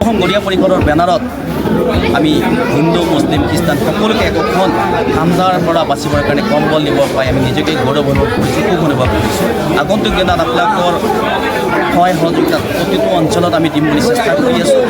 অসম গৰিয়া পৰিষদৰ বেনাৰত আমি হিন্দু মুছলিম খ্ৰীষ্টান সকলোকে একোখন ঠাণ্ডাৰ পৰা বাচিবৰ কাৰণে কম্বল দিব পাই আমি নিজকে গৌৰৱ অনুভৱ কৰিছোঁ, সুখ অনুভৱ কৰিছোঁ। আগন্তুক দিনত আপোনালোকৰ সহায় সহযোগিতাত প্ৰতিটো অঞ্চলত আমি দিম বুলি চেষ্টা কৰি আছোঁ।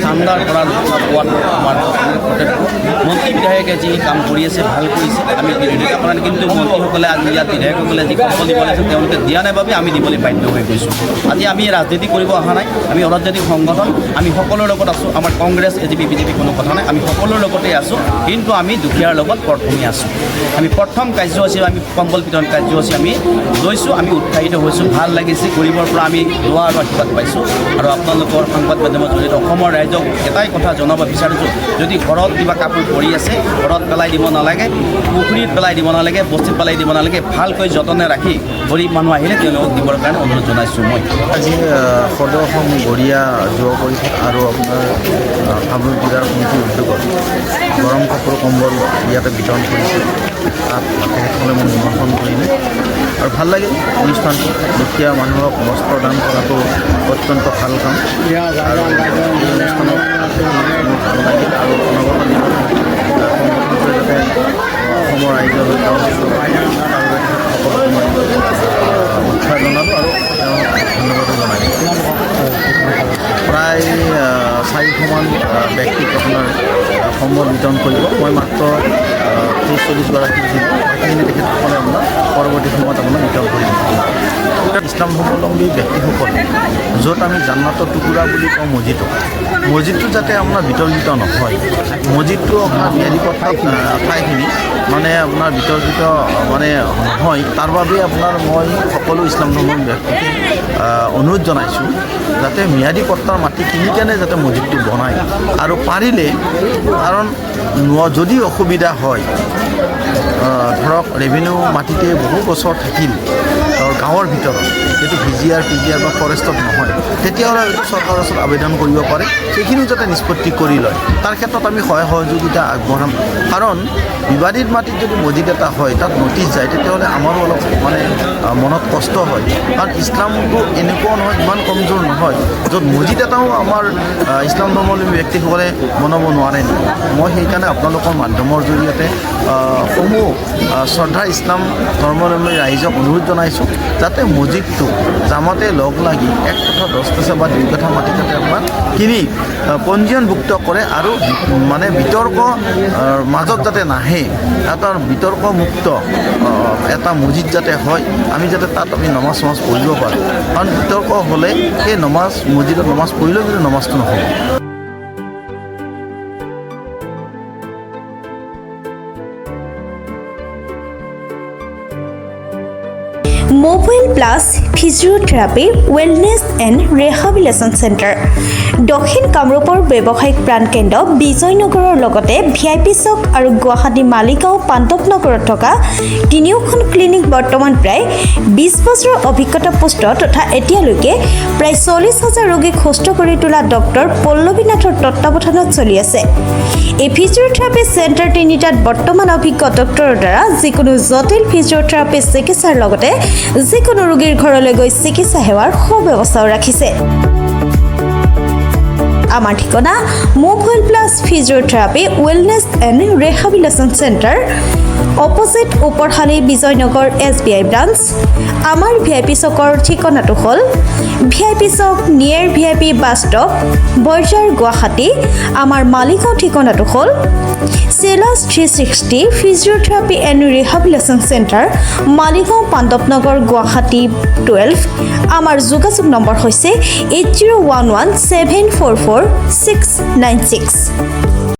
ঠাণ্ডাৰ পৰা ৰক্ষা পোৱাত আমাৰ কৰ্তব্য। মন্ত্ৰী বিধায়কে যি কাম কৰি আছে ভাল কৰিছে, আমি বিৰোধিতা কৰা নাই, কিন্তু মন্ত্ৰীসকলে আজি ইয়াত বিধায়কসকলে যি কম্বল দিব লাগিছে তেওঁলোকে দিয়া নাই বাবে আমি দিবলৈ বাধ্য হৈ গৈছোঁ। আজি আমি ৰাজনীতি কৰিব অহা নাই, আমি অৰাজনৈতিক সংগঠন, আমি সকলোৰ লগত আছোঁ। আমাৰ কংগ্ৰেছ এজিপি বিজেপি কোনো কথা নাই, আমি সকলোৰ লগতে আছোঁ, কিন্তু আমি দুখীয়াৰ লগত প্ৰথমে আছোঁ। আমি প্ৰথম কাৰ্যসূচী আমি কম্বল বিতৰণ কাৰ্যসূচী আমি লৈছোঁ, আমি উৎসাহিত হৈছোঁ, ভাল লাগিছে। গৰীবৰ পৰা আমি দোৱা আৰু আশীৰ্বাদ পাইছোঁ। আৰু আপোনালোকৰ সংবাদ মাধ্যমৰ জৰিয়তে অসমৰ ৰাইজক এটাই কথা জনাব বিচাৰিছোঁ, যদি ঘৰত কিবা কাপোৰ পৰি আছে ঘৰত পেলাই দিব নালাগে, পুখুৰীত পেলাই দিব নালাগে, বস্তিত পেলাই দিব নালাগে, ভালকৈ যতনে ৰাখি গৰীব মানুহ আহিলে তেওঁলোকক দিবৰ কাৰণে অনুৰোধ জনাইছোঁ। মই আজি সদৌ অসম গৰিয়া যুৱ পৰিষদ আৰু আপোনাৰ কামৰূপ জিলাৰ সমিতিৰ উদ্যোগত গৰম কাপোৰ কম্বল ইয়াতে বিতৰণ কৰিছে। তাত তেখেতসকলে মোক নিমন্ত্ৰণ কৰিলে আৰু ভাল লাগিল অনুষ্ঠানটো। দুখীয়া মানুহক বস্ত্ৰ দান কৰাটো অত্যন্ত ভাল কাম আৰু এই অনুষ্ঠানত ভাল লাগিল। আৰু অনাগত দিনত সংগঠনটোৱে যাতে অসমৰ ৰাইজৰ হৈ সকলোকে মই উৎসাহ জনালোঁ আৰু তেওঁক ধন্যবাদো জনাইছোঁ। প্ৰায় 400মান ব্যক্তিক আপোনাৰ কম্বল বিতৰণ কৰিব। মই মাত্ৰ 30-40গৰাকী দিম, বাকীখিনি তেখেতসকলে আপোনাৰ পৰৱৰ্তী সময়ত আপোনাৰ বিতৰণ কৰিব। ইছলাম ধৰ্মাৱলম্বী ব্যক্তিসকল য'ত আমি জান্নাতৰ টুকুৰা বুলি কওঁ মছজিদটো যাতে আপোনাৰ বিতৰ্কিত নহয়, মছজিদটো আপোনাৰ ম্যাদী পত্ৰৰ ঠাইখিনি মানে আপোনাৰ বিতৰ্কিত মানে নহয়, তাৰ বাবে আপোনাৰ মই সকলো ইছলাম ধৰ্মৰ ব্যক্তিকে অনুৰোধ জনাইছোঁ যাতে ম্যাদী পত্ৰৰ মাটি কিনি কেনে যাতে মছজিদটো বনায়। আৰু পাৰিলে কাৰণ যদি অসুবিধা হয়, ধৰক ৰেভিনিউ মাটিতে বহু বছৰ থাকিল গাঁৱৰ ভিতৰত, সেইটো ভিজিআৰ বা ফৰেষ্টত নহয়, তেতিয়াহ'লে হয়তো চৰকাৰৰ ওচৰত আবেদন কৰিব পাৰে, সেইখিনিও যাতে নিষ্পত্তি কৰি লয়। তাৰ ক্ষেত্ৰত আমি সহায় সহযোগিতা আগবঢ়াম। কাৰণ বিবাদিত মাটিত যদি মছজিদ এটা হয়, তাত নটিচ যায়, তেতিয়াহ'লে আমাৰো অলপ মানে মনত কষ্ট হয়। কাৰণ ইছলামটো এনেকুৱাও নহয়, ইমান কমজোৰ নহয় য'ত মছজিদ এটাও আমাৰ ইছলাম ধৰ্মাৱলম্বী ব্যক্তিসকলে বনাব নোৱাৰে নেকি। মই সেইকাৰণে আপোনালোকৰ মাধ্যমৰ জৰিয়তে সমূহ শ্ৰদ্ধা ইছলাম ধৰ্মাৱলম্বী ৰাইজক অনুৰোধ জনাইছোঁ যাতে মছজিদটো জামাতে লগ লাগি 1 কঠা 10 পইচা বা 2 কঠা মাটি যাতে আপোনাৰ কিনি পঞ্জীয়নভুক্ত কৰে আৰু মানে বিতৰ্ক মাজত যাতে নাহে, এটা বিতৰ্কমুক্ত এটা মছজিদ যাতে হয়, আমি যাতে তাত আমি নমাজ পঢ়িব পাৰোঁ। কাৰণ বিতৰ্ক হ'লে সেই মছজিদত নমাজ পঢ়িলেও কিন্তু নমাজটো নহ'ব। Mobile plus physiotherapy wellness and rehabilitation centre দক্ষিণ কামৰূপৰ ব্যৱসায়িক প্ৰাণকেন্দ্ৰ বিজয়নগৰৰ লগতে VIP চক আৰু গুৱাহাটী মালিগাঁও পাণ্ডৱনগৰত থকা তিনিওখন ক্লিনিক বৰ্তমান প্ৰায় 20 বছৰৰ অভিজ্ঞতা পুষ্ট তথা এতিয়ালৈকে প্ৰায় 40,000 ৰোগীক সুস্থ কৰি তোলা ডক্টৰ পল্লৱী নাথৰ তত্ত্বাৱধানত চলি আছে। এই ফিজিঅ'থেৰাপি চেণ্টাৰ তিনিটাত বৰ্তমান অভিজ্ঞ ডক্টৰৰ দ্বাৰা যিকোনো জটিল ফিজিঅ'থেৰাপি চিকিৎসাৰ লগতে যিকোনো ৰোগীৰ ঘৰলৈ গৈ চিকিৎসা সেৱাৰ সুব্যৱস্থাও ৰাখিছে। আমাৰ ঠিকনা mobile plus physiotherapy wellness and rehabilitation centre, opposite Uparshali Bijoynagar SBI branch. আমাৰ VIP চকৰ ঠিকনাটো হ'ল VIP চক near VIP bus stop, Borjhar, Guwahati. আমাৰ মালিগাঁও ঠিকনাটো হ'ল চেলাছ 360 physiotherapy and rehabilitation centre, Maligaon Pandavnagar, Guwahati 12। আমাৰ যোগাযোগ নম্বৰ হৈছে 8011744696।